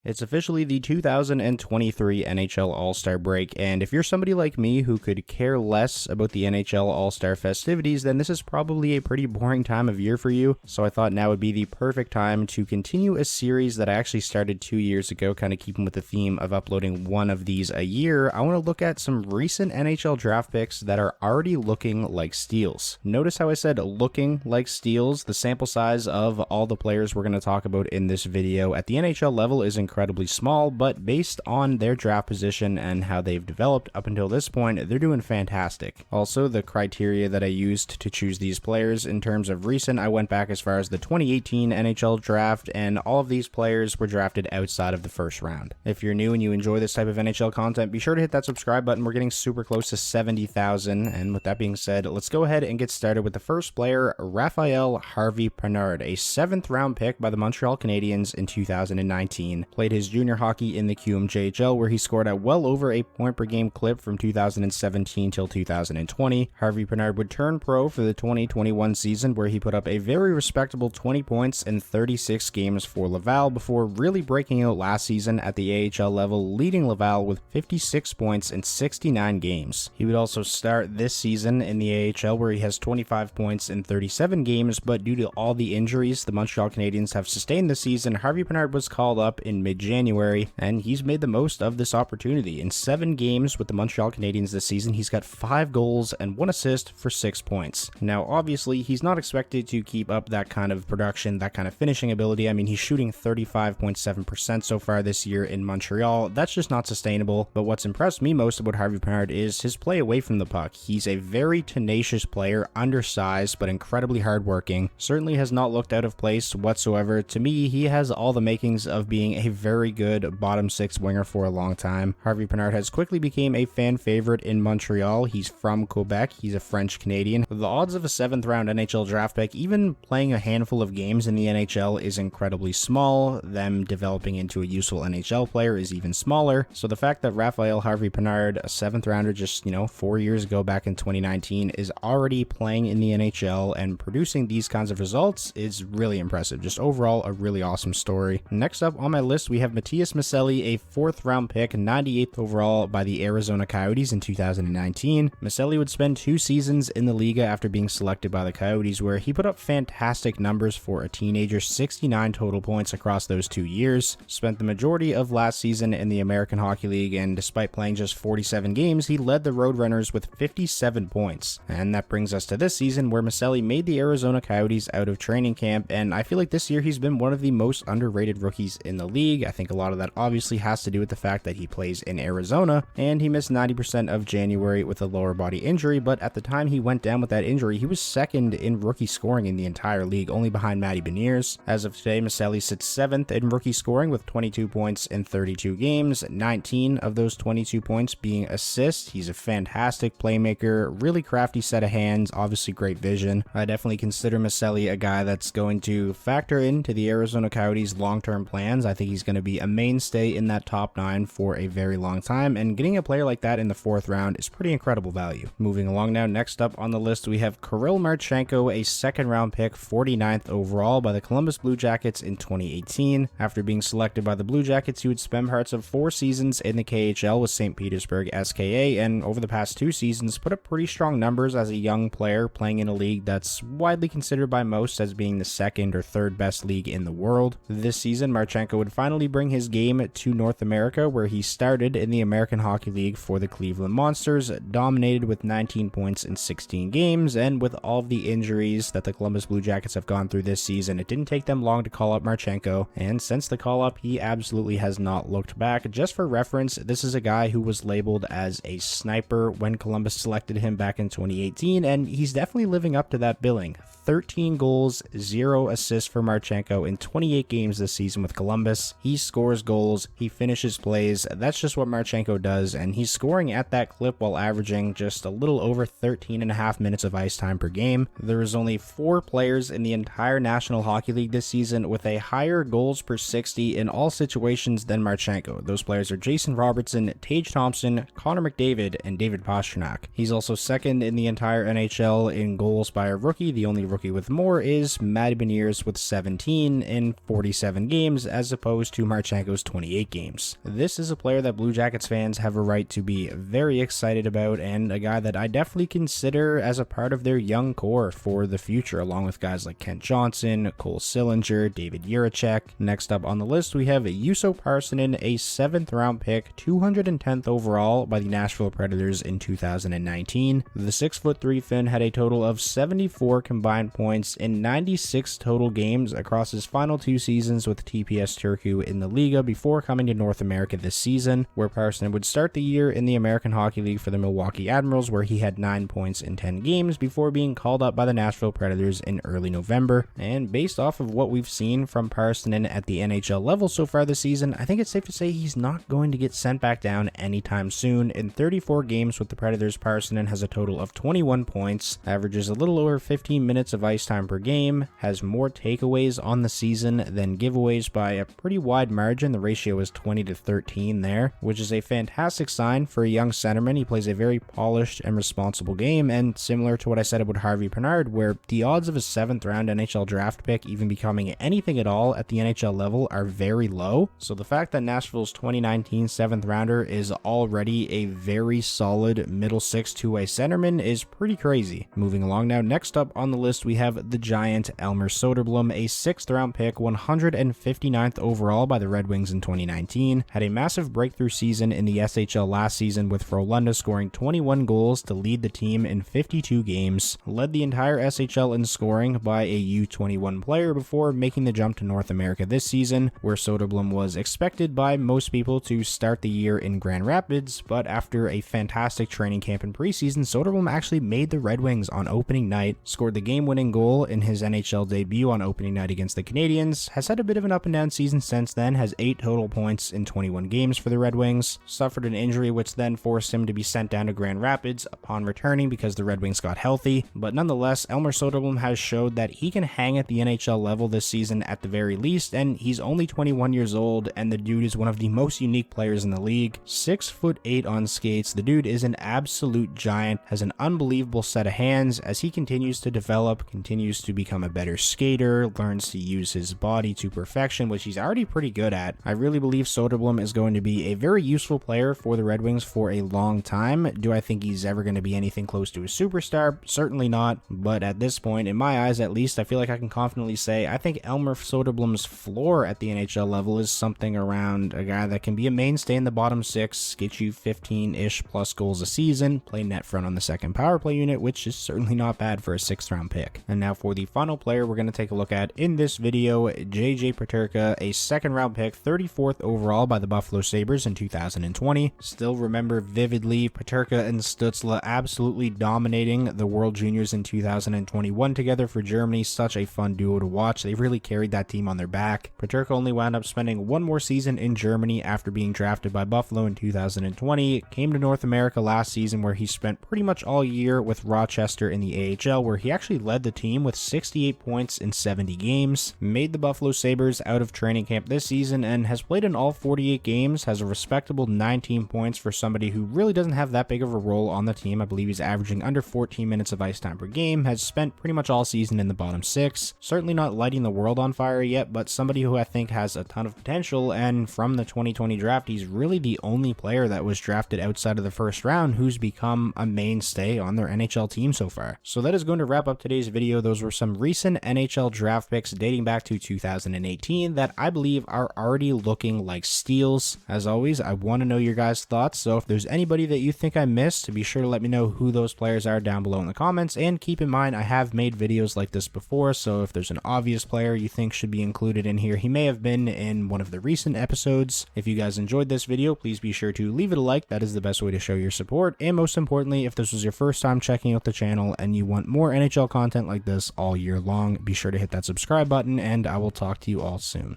It's officially the 2023 NHL All-Star break, and if you're somebody like me who could care less about the NHL All-Star festivities, then this is probably a pretty boring time of year for you, so I thought now would be the perfect time to continue a series that I actually started 2 years ago, kind of keeping with the theme of uploading one of these a year. I want to look at some recent NHL draft picks that are already looking like steals. Notice how I said looking like steals. The sample size of all the players we're going to talk about in this video at the NHL level is incredibly small, but based on their draft position and how they've developed up until this point, they're doing fantastic. Also, the criteria that I used to choose these players in terms of recent, I went back as far as the 2018 NHL draft, and all of these players were drafted outside of the first round. If you're new and you enjoy this type of NHL content, be sure to hit that subscribe button. We're getting super close to 70,000, and with that being said, let's go ahead and get started with the first player, Raphael Harvey, a 7th round pick by the Montreal Canadiens in 2019. Played his junior hockey in the QMJHL, where he scored at well over a point per game clip from 2017 till 2020. Harvey would turn pro for the 2021 season, where he put up a very respectable 20 points in 36 games for Laval before really breaking out last season at the AHL level, leading Laval with 56 points in 69 games. He would also start this season in the AHL, where he has 25 points in 37 games, but due to all the injuries the Montreal Canadiens have sustained this season, Harvey was called up in mid-January, and he's made the most of this opportunity. In 7 games with the Montreal Canadiens this season, he's got 5 goals and 1 assist for 6 points. Now, obviously, he's not expected to keep up that kind of production, that kind of finishing ability. I mean, he's shooting 35.7% so far this year in Montreal. That's just not sustainable, but what's impressed me most about Harvey is his play away from the puck. He's a very tenacious player, undersized, but incredibly hardworking. Certainly has not looked out of place whatsoever. To me, he has all the makings of being a very good bottom 6 winger for a long time. Harvey has quickly became a fan favorite in Montreal. He's from Quebec. He's a French Canadian. The odds of a 7th round NHL draft pick, even playing a handful of games in the NHL, is incredibly small. Them developing into a useful NHL player is even smaller. So the fact that Raphael Harvey, a 7th rounder just, 4 years ago back in 2019, is already playing in the NHL and producing these kinds of results is really impressive. Just overall, a really awesome story. Next up on my list, we have Matthias Miceli, a 4th round pick, 98th overall by the Arizona Coyotes in 2019. Miceli would spend 2 seasons in the Liga after being selected by the Coyotes, where he put up fantastic numbers for a teenager, 69 total points across those 2 years. Spent the majority of last season in the American Hockey League, and despite playing just 47 games, he led the Roadrunners with 57 points. And that brings us to this season, where Miceli made the Arizona Coyotes out of training camp, and I feel like this year he's been one of the most underrated rookies in the league. I think a lot of that obviously has to do with the fact that he plays in Arizona, and he missed 90% of January with a lower body injury, but at the time he went down with that injury, he was 2nd in rookie scoring in the entire league, only behind Matty Beniers. As of today, Miceli sits 7th in rookie scoring with 22 points in 32 games, 19 of those 22 points being assists. He's a fantastic playmaker, really crafty set of hands, obviously great vision. I definitely consider Miceli a guy that's going to factor into the Arizona Coyotes' long-term plans. I think he's going to be a mainstay in that top 9 for a very long time, and getting a player like that in the 4th round is pretty incredible value. Moving along now, next up on the list, we have Sergei Marchenko, a 2nd round pick, 49th overall by the Columbus Blue Jackets in 2018. After being selected by the Blue Jackets, he would spend parts of 4 seasons in the KHL with St. Petersburg SKA, and over the past 2 seasons put up pretty strong numbers as a young player playing in a league that's widely considered by most as being the 2nd or 3rd best league in the world. This season, Marchenko would finally bring his game to North America, where he started in the American Hockey League for the Cleveland Monsters, dominated with 19 points in 16 games, and with all of the injuries that the Columbus Blue Jackets have gone through this season, it didn't take them long to call up Marchenko, and since the call-up, he absolutely has not looked back. Just for reference, this is a guy who was labeled as a sniper when Columbus selected him back in 2018, and he's definitely living up to that billing. 13 goals, 0 assists for Marchenko in 28 games this season with Columbus. He scores goals, he finishes plays. That's just what Marchenko does, and he's scoring at that clip while averaging just a little over 13.5 minutes of ice time per game. There is only 4 players in the entire National Hockey League this season with a higher goals per 60 in all situations than Marchenko. Those players are Jason Robertson, Tage Thompson, Connor McDavid, and David Pastrnak. He's also 2nd in the entire NHL in goals by a rookie. The only rookie with more is Matty Beniers with 17 in 47 games, as opposed compares to Marchenko's 28 games. This is a player that Blue Jackets fans have a right to be very excited about, and a guy that I definitely consider as a part of their young core for the future, along with guys like Kent Johnson, Cole Sillinger, David Jiricek. Next up on the list, we have Juuso Parssinen, a 7th round pick, 210th overall by the Nashville Predators in 2019. The 6'3" Finn had a total of 74 combined points in 96 total games across his final 2 seasons with TPS Turku in the Liga before coming to North America this season, where Parssinen would start the year in the American Hockey League for the Milwaukee Admirals, where he had 9 points in 10 games before being called up by the Nashville Predators in early November. And based off of what we've seen from Parssinen at the NHL level so far this season, I think it's safe to say he's not going to get sent back down anytime soon. In 34 games with the Predators, Parssinen has a total of 21 points, averages a little over 15 minutes of ice time per game, has more takeaways on the season than giveaways by a pretty wide margin. The ratio is 20-13 there, which is a fantastic sign for a young centerman. He plays a very polished and responsible game, and similar to what I said about Harvey, where the odds of a 7th round NHL draft pick even becoming anything at all at the NHL level are very low. So the fact that Nashville's 2019 7th rounder is already a very solid middle 6 two-way centerman is pretty crazy. Moving along now, next up on the list we have the Giant Elmer Soderblom, a 6th round pick, 159th overall by the Red Wings in 2019, had a massive breakthrough season in the SHL last season with Frölunda scoring 21 goals to lead the team in 52 games, led the entire SHL in scoring by a U21 player before making the jump to North America this season, where Soderblom was expected by most people to start the year in Grand Rapids, but after a fantastic training camp in preseason, Soderblom actually made the Red Wings on opening night, scored the game-winning goal in his NHL debut on opening night against the Canadiens, has had a bit of an up-and-down season since then, has 8 total points in 21 games for the Red Wings, suffered an injury which then forced him to be sent down to Grand Rapids upon returning because the Red Wings got healthy, but nonetheless, Elmer Soderblom has showed that he can hang at the NHL level this season at the very least, and he's only 21 years old, and the dude is one of the most unique players in the league. 6'8" on skates, the dude is an absolute giant, has an unbelievable set of hands as he continues to develop, continues to become a better skater, learns to use his body to perfection, which he's already pretty good at. I really believe Soderblom is going to be a very useful player for the Red Wings for a long time. Do I think he's ever going to be anything close to a superstar? Certainly not, but at this point, in my eyes at least, I feel like I can confidently say I think Elmer Soderblom's floor at the NHL level is something around a guy that can be a mainstay in the bottom 6, get you 15-ish plus goals a season, play net front on the second power play unit, which is certainly not bad for a 6th round pick. And now for the final player we're going to take a look at in this video, JJ Praterka, a 2nd round pick, 34th overall by the Buffalo Sabres in 2020. Still remember vividly Praterka and Stützle absolutely dominating the World Juniors in 2021 together for Germany. Such a fun duo to watch. They really carried that team on their back. Praterka only wound up spending 1 more season in Germany after being drafted by Buffalo in 2020. Came to North America last season where he spent pretty much all year with Rochester in the AHL, where he actually led the team with 68 points in 70 games. Made the Buffalo Sabres out of training camp this season and has played in all 48 games, has a respectable 19 points for somebody who really doesn't have that big of a role on the team. I believe he's averaging under 14 minutes of ice time per game, has spent pretty much all season in the bottom 6. Certainly not lighting the world on fire yet, but somebody who I think has a ton of potential, and from the 2020 draft, he's really the only player that was drafted outside of the 1st round who's become a mainstay on their NHL team so far. So that is going to wrap up today's video. Those were some recent NHL draft picks dating back to 2018 that I believe are already looking like steals. As always, I want to know your guys' thoughts, so if there's anybody that you think I missed, be sure to let me know who those players are down below in the comments, and keep in mind I have made videos like this before, so if there's an obvious player you think should be included in here, he may have been in one of the recent episodes. If you guys enjoyed this video, please be sure to leave it a like. That is the best way to show your support, and most importantly, if this was your first time checking out the channel and you want more NHL content like this all year long, be sure to hit that subscribe button, and I will talk to you all soon.